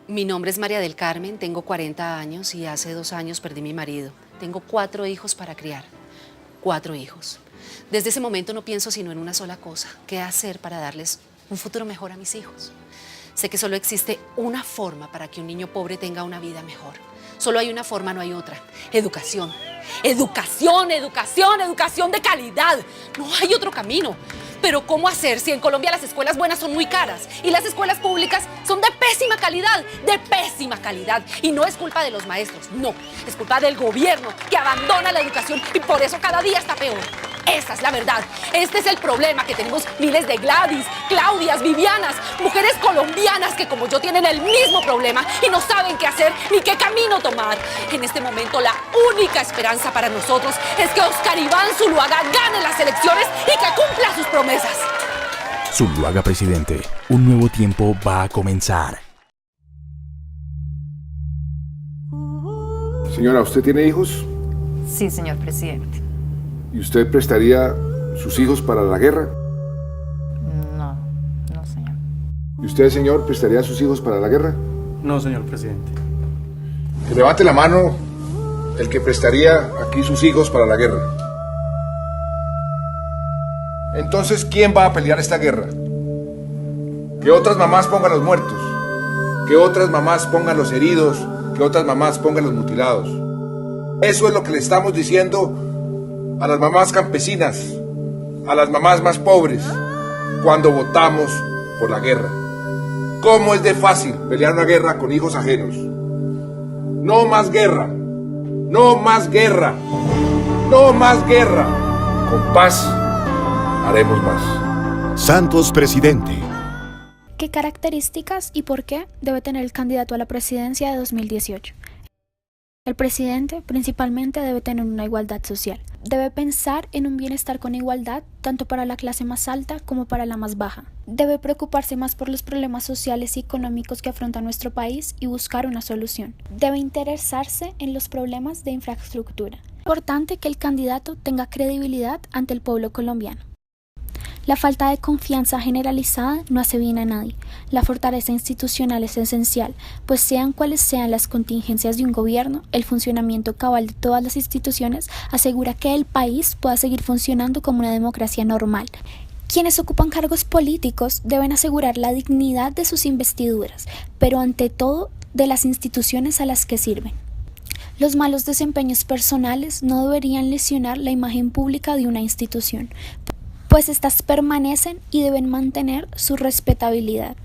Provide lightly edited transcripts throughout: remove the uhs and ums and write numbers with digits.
Mi nombre es María del Carmen, tengo 40 años y hace 2 años perdí mi marido. Tengo 4 hijos para criar. 4 hijos. Desde ese momento no pienso sino en una sola cosa: qué hacer para darles un futuro mejor a mis hijos. Sé que solo existe una forma para que un niño pobre tenga una vida mejor. Solo hay una forma, no hay otra: educación. Educación, educación, educación de calidad. No hay otro camino. Pero ¿cómo hacer si en Colombia las escuelas buenas son muy caras y las escuelas públicas son de pésima calidad? De pésima calidad. Y no es culpa de los maestros, no. Es culpa del gobierno que abandona la educación y por eso cada día está peor. Esa es la verdad. Este es el problema, que tenemos miles de Gladys, Claudias, Vivianas, mujeres colombianas que como yo tienen el mismo problema y no saben qué hacer ni qué camino tomar. En este momento la única esperanza para nosotros es que Oscar Iván Zuluaga gane las elecciones y que cumpla sus promesas. Zuluaga presidente, un nuevo tiempo va a comenzar. Señora, ¿usted tiene hijos? Sí, señor presidente. ¿Y usted prestaría sus hijos para la guerra? No, señor. ¿Y usted, señor, prestaría sus hijos para la guerra? No, señor presidente. Que levante la mano el que prestaría aquí sus hijos para la guerra. Entonces, ¿quién va a pelear esta guerra? Que otras mamás pongan los muertos, que otras mamás pongan los heridos, que otras mamás pongan los mutilados. Eso es lo que le estamos diciendo a las mamás campesinas, a las mamás más pobres, cuando votamos por la guerra. ¿Cómo es de fácil pelear una guerra con hijos ajenos? No más guerra, no más guerra, no más guerra. Con paz haremos más. Santos presidente. ¿Qué características y por qué debe tener el candidato a la presidencia de 2018? El presidente principalmente debe tener una igualdad social. Debe pensar en un bienestar con igualdad tanto para la clase más alta como para la más baja. Debe preocuparse más por los problemas sociales y económicos que afronta nuestro país y buscar una solución. Debe interesarse en los problemas de infraestructura. Es importante que el candidato tenga credibilidad ante el pueblo colombiano. La falta de confianza generalizada no hace bien a nadie. La fortaleza institucional es esencial, pues sean cuales sean las contingencias de un gobierno, el funcionamiento cabal de todas las instituciones asegura que el país pueda seguir funcionando como una democracia normal. Quienes ocupan cargos políticos deben asegurar la dignidad de sus investiduras, pero ante todo de las instituciones a las que sirven. Los malos desempeños personales no deberían lesionar la imagen pública de una institución, pues éstas permanecen y deben mantener su respetabilidad.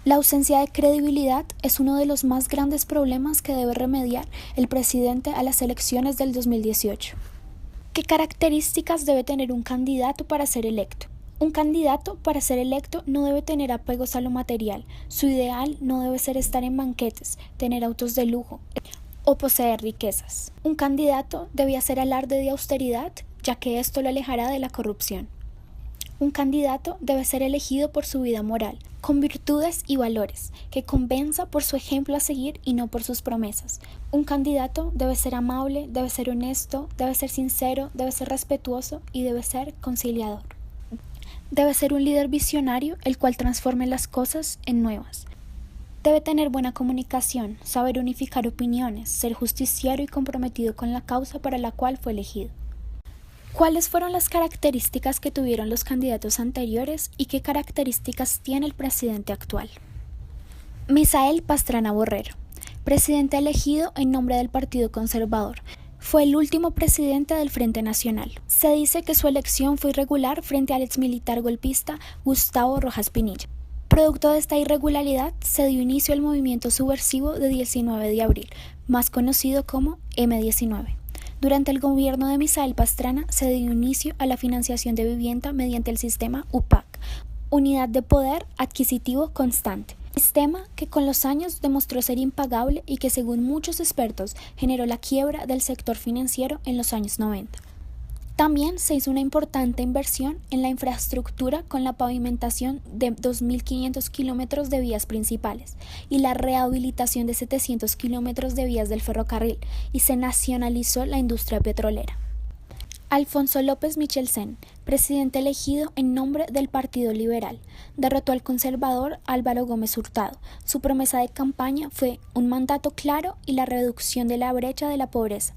La ausencia de credibilidad es uno de los más grandes problemas que debe remediar el presidente a las elecciones del 2018. ¿Qué características debe tener un candidato para ser electo? Un candidato para ser electo no debe tener apegos a lo material. Su ideal no debe ser estar en banquetes, tener autos de lujo o poseer riquezas. Un candidato debe hacer alarde de austeridad, ya que esto lo alejará de la corrupción. Un candidato debe ser elegido por su vida moral, con virtudes y valores, que convenza por su ejemplo a seguir y no por sus promesas. Un candidato debe ser amable, debe ser honesto, debe ser sincero, debe ser respetuoso y debe ser conciliador. Debe ser un líder visionario, el cual transforme las cosas en nuevas. Debe tener buena comunicación, saber unificar opiniones, ser justiciero y comprometido con la causa para la cual fue elegido. ¿Cuáles fueron las características que tuvieron los candidatos anteriores y qué características tiene el presidente actual? Misael Pastrana Borrero, presidente elegido en nombre del Partido Conservador. Fue el último presidente del Frente Nacional. Se dice que su elección fue irregular frente al exmilitar golpista Gustavo Rojas Pinilla. Producto de esta irregularidad, se dio inicio al movimiento subversivo de 19 de abril, más conocido como M19. Durante el gobierno de Misael Pastrana se dio inicio a la financiación de vivienda mediante el sistema UPAC, Unidad de Poder Adquisitivo Constante, sistema que con los años demostró ser impagable y que según muchos expertos generó la quiebra del sector financiero en los años 90. También se hizo una importante inversión en la infraestructura con la pavimentación de 2.500 kilómetros de vías principales y la rehabilitación de 700 kilómetros de vías del ferrocarril, y se nacionalizó la industria petrolera. Alfonso López Michelsen, presidente elegido en nombre del Partido Liberal, derrotó al conservador Álvaro Gómez Hurtado. Su promesa de campaña fue un mandato claro y la reducción de la brecha de la pobreza.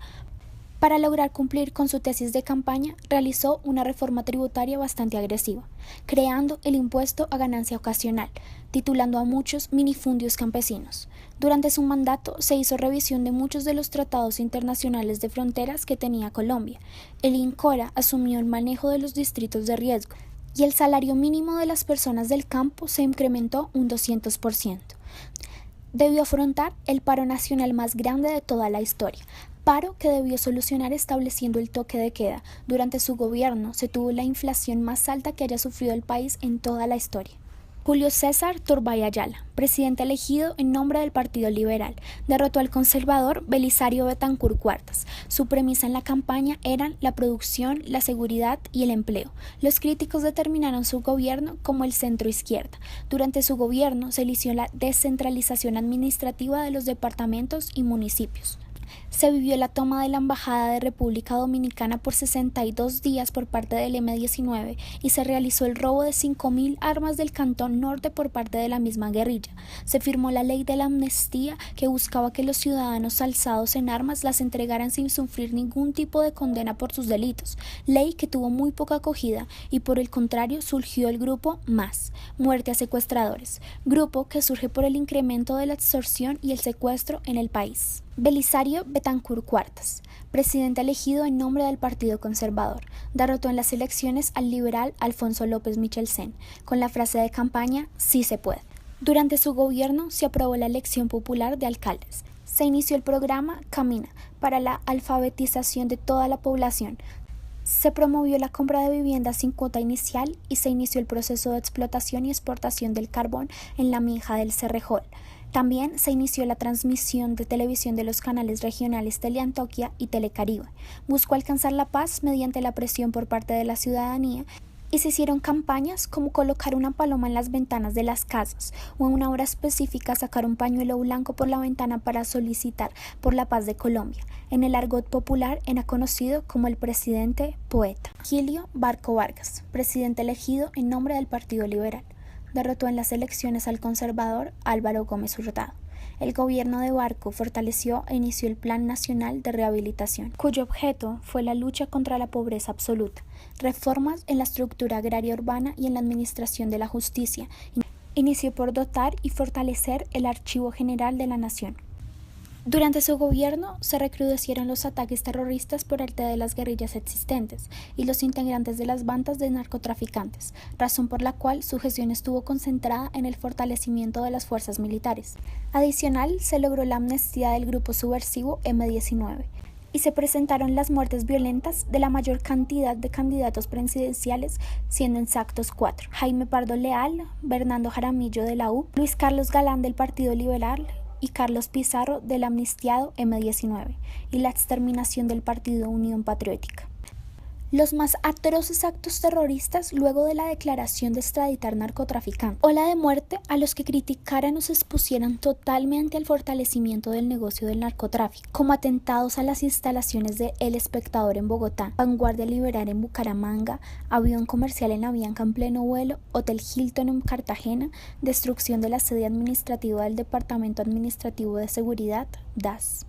Para lograr cumplir con su tesis de campaña, realizó una reforma tributaria bastante agresiva, creando el impuesto a ganancia ocasional, titulando a muchos minifundios campesinos. Durante su mandato se hizo revisión de muchos de los tratados internacionales de fronteras que tenía Colombia. El INCORA asumió el manejo de los distritos de riesgo y el salario mínimo de las personas del campo se incrementó un 200%. Debió afrontar el paro nacional más grande de toda la historia, paro que debió solucionar estableciendo el toque de queda. Durante su gobierno se tuvo la inflación más alta que haya sufrido el país en toda la historia. Julio César Turbay Ayala, presidente elegido en nombre del Partido Liberal, derrotó al conservador Belisario Betancur Cuartas. Su premisa en la campaña eran la producción, la seguridad y el empleo. Los críticos determinaron su gobierno como el centro izquierda. Durante su gobierno se inició la descentralización administrativa de los departamentos y municipios. Se vivió la toma de la Embajada de República Dominicana por 62 días por parte del M-19 y se realizó el robo de 5.000 armas del Cantón Norte por parte de la misma guerrilla. Se firmó la ley de la amnistía que buscaba que los ciudadanos alzados en armas las entregaran sin sufrir ningún tipo de condena por sus delitos, ley que tuvo muy poca acogida y por el contrario surgió el grupo MAS, Muerte a Secuestradores, grupo que surge por el incremento de la extorsión y el secuestro en el país. Belisario Betancur Cuartas, presidente elegido en nombre del Partido Conservador, derrotó en las elecciones al liberal Alfonso López Michelsen, con la frase de campaña «Sí se puede». Durante su gobierno se aprobó la elección popular de alcaldes. Se inició el programa Camina para la alfabetización de toda la población. Se promovió la compra de viviendas sin cuota inicial y se inició el proceso de explotación y exportación del carbón en la Minja del Cerrejón. También se inició la transmisión de televisión de los canales regionales Teleantioquia y Telecaribe. Buscó alcanzar la paz mediante la presión por parte de la ciudadanía y se hicieron campañas como colocar una paloma en las ventanas de las casas o en una hora específica sacar un pañuelo blanco por la ventana para solicitar por la paz de Colombia. En el argot popular era conocido como el presidente poeta. Gilio Barco Vargas, presidente elegido en nombre del Partido Liberal, derrotó en las elecciones al conservador Álvaro Gómez Hurtado. El gobierno de Barco fortaleció e inició el Plan Nacional de Rehabilitación, cuyo objeto fue la lucha contra la pobreza absoluta, reformas en la estructura agraria urbana y en la administración de la justicia. Inició por dotar y fortalecer el Archivo General de la Nación. Durante su gobierno se recrudecieron los ataques terroristas por parte de las guerrillas existentes y los integrantes de las bandas de narcotraficantes, razón por la cual su gestión estuvo concentrada en el fortalecimiento de las fuerzas militares. Adicional, se logró la amnistía del grupo subversivo M-19 y se presentaron las muertes violentas de la mayor cantidad de candidatos presidenciales, siendo exactos 4: Jaime Pardo Leal, Bernardo Jaramillo de la U, Luis Carlos Galán del Partido Liberal y Carlos Pizarro del amnistiado M-19 y la exterminación del Partido Unión Patriótica. Los más atroces actos terroristas luego de la declaración de extraditar narcotraficantes, o la de muerte a los que criticaran o se expusieran totalmente al fortalecimiento del negocio del narcotráfico, como atentados a las instalaciones de El Espectador en Bogotá, Vanguardia Liberal en Bucaramanga, avión comercial en Avianca en pleno vuelo, Hotel Hilton en Cartagena, destrucción de la sede administrativa del Departamento Administrativo de Seguridad, DAS.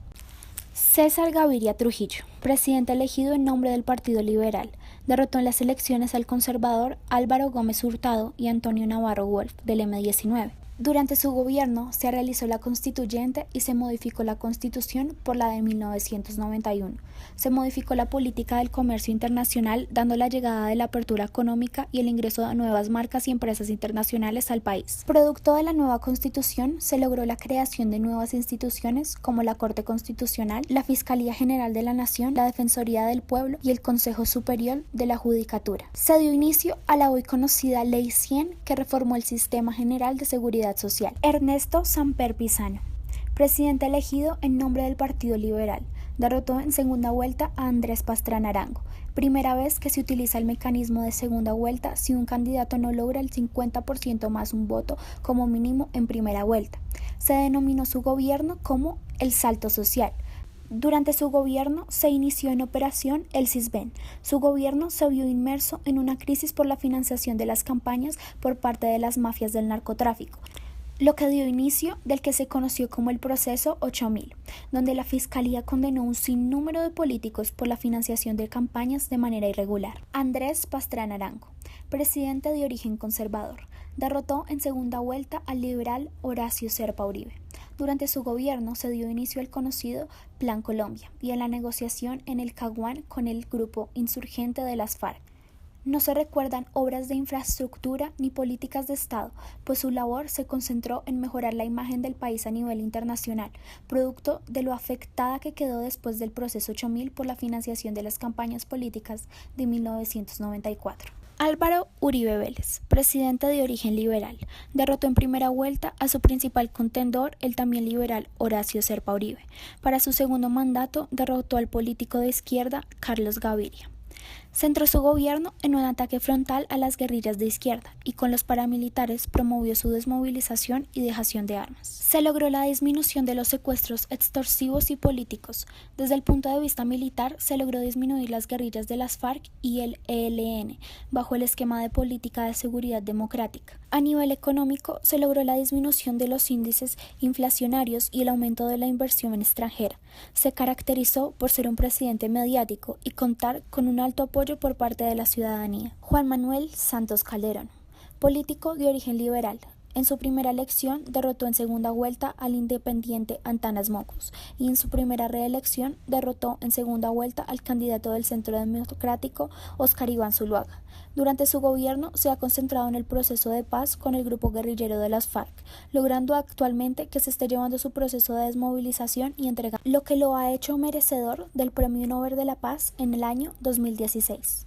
César Gaviria Trujillo, presidente elegido en nombre del Partido Liberal, derrotó en las elecciones al conservador Álvaro Gómez Hurtado y Antonio Navarro Wolf del M-19. Durante su gobierno se realizó la constituyente y se modificó la Constitución por la de 1991. Se modificó la política del comercio internacional, dando la llegada de la apertura económica y el ingreso de nuevas marcas y empresas internacionales al país. Producto de la nueva Constitución se logró la creación de nuevas instituciones como la Corte Constitucional, la Fiscalía General de la Nación, la Defensoría del Pueblo y el Consejo Superior de la Judicatura. Se dio inicio a la hoy conocida Ley 100, que reformó el Sistema General de Seguridad Social. Ernesto Samper Pizano, presidente elegido en nombre del Partido Liberal, derrotó en segunda vuelta a Andrés Pastrana Arango, primera vez que se utiliza el mecanismo de segunda vuelta si un candidato no logra el 50% más un voto como mínimo en primera vuelta. Se denominó su gobierno como el salto social. Durante su gobierno se inició en operación el Sisbén. Su gobierno se vio inmerso en una crisis por la financiación de las campañas por parte de las mafias del narcotráfico, lo que dio inicio del que se conoció como el proceso 8000, donde la Fiscalía condenó un sinnúmero de políticos por la financiación de campañas de manera irregular. Andrés Pastrana Arango, presidente de origen conservador, derrotó en segunda vuelta al liberal Horacio Serpa Uribe. Durante su gobierno se dio inicio al conocido Plan Colombia y a la negociación en el Caguán con el grupo insurgente de las FARC. No se recuerdan obras de infraestructura ni políticas de Estado, pues su labor se concentró en mejorar la imagen del país a nivel internacional, producto de lo afectada que quedó después del proceso 8000 por la financiación de las campañas políticas de 1994. Álvaro Uribe Vélez, presidente de origen liberal, derrotó en primera vuelta a su principal contendor, el también liberal Horacio Serpa Uribe. Para su segundo mandato derrotó al político de izquierda Carlos Gaviria. Centró su gobierno en un ataque frontal a las guerrillas de izquierda y con los paramilitares promovió su desmovilización y dejación de armas. Se logró la disminución de los secuestros extorsivos y políticos. Desde el punto de vista militar, se logró disminuir las guerrillas de las FARC y el ELN bajo el esquema de política de seguridad democrática. A nivel económico, se logró la disminución de los índices inflacionarios y el aumento de la inversión extranjera. Se caracterizó por ser un presidente mediático y contar con un alto apoyo por parte de la ciudadanía. Juan Manuel Santos Calderón, político de origen liberal. En su primera elección derrotó en segunda vuelta al independiente Antanas Mocos y en su primera reelección derrotó en segunda vuelta al candidato del Centro Democrático Óscar Iván Zuluaga. Durante su gobierno se ha concentrado en el proceso de paz con el grupo guerrillero de las FARC, logrando actualmente que se esté llevando su proceso de desmovilización y entrega, lo que lo ha hecho merecedor del Premio Nobel de la Paz en el año 2016.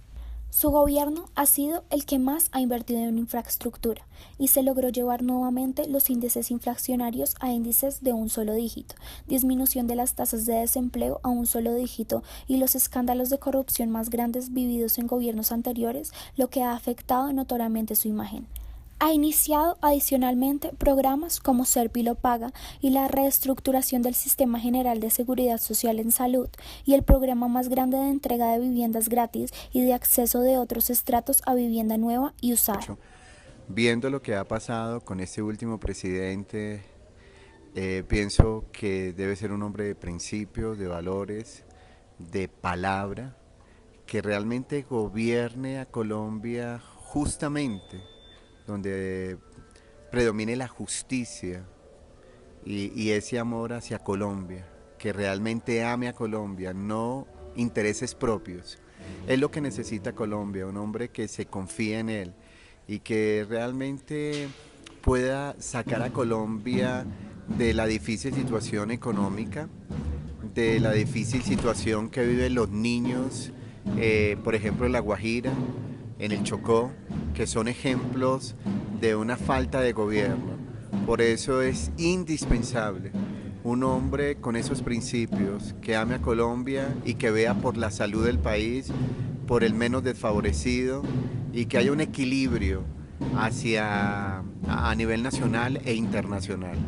Su gobierno ha sido el que más ha invertido en infraestructura y se logró llevar nuevamente los índices inflacionarios a índices de un solo dígito, disminución de las tasas de desempleo a un solo dígito y los escándalos de corrupción más grandes vividos en gobiernos anteriores, lo que ha afectado notoriamente su imagen. Ha iniciado adicionalmente programas como Serpi lo Paga y la reestructuración del Sistema General de Seguridad Social en Salud y el programa más grande de entrega de viviendas gratis y de acceso de otros estratos a vivienda nueva y usada. Viendo lo que ha pasado con este último presidente, pienso que debe ser un hombre de principios, de valores, de palabra, que realmente gobierne a Colombia justamente donde predomine la justicia y ese amor hacia Colombia, que realmente ame a Colombia, no intereses propios. Es lo que necesita Colombia, un hombre que se confíe en él y que realmente pueda sacar a Colombia de la difícil situación económica, de la difícil situación que viven los niños, por ejemplo en La Guajira, en el Chocó, que son ejemplos de una falta de gobierno. Por eso es indispensable un hombre con esos principios, que ame a Colombia y que vea por la salud del país, por el menos desfavorecido y que haya un equilibrio a nivel nacional e internacional.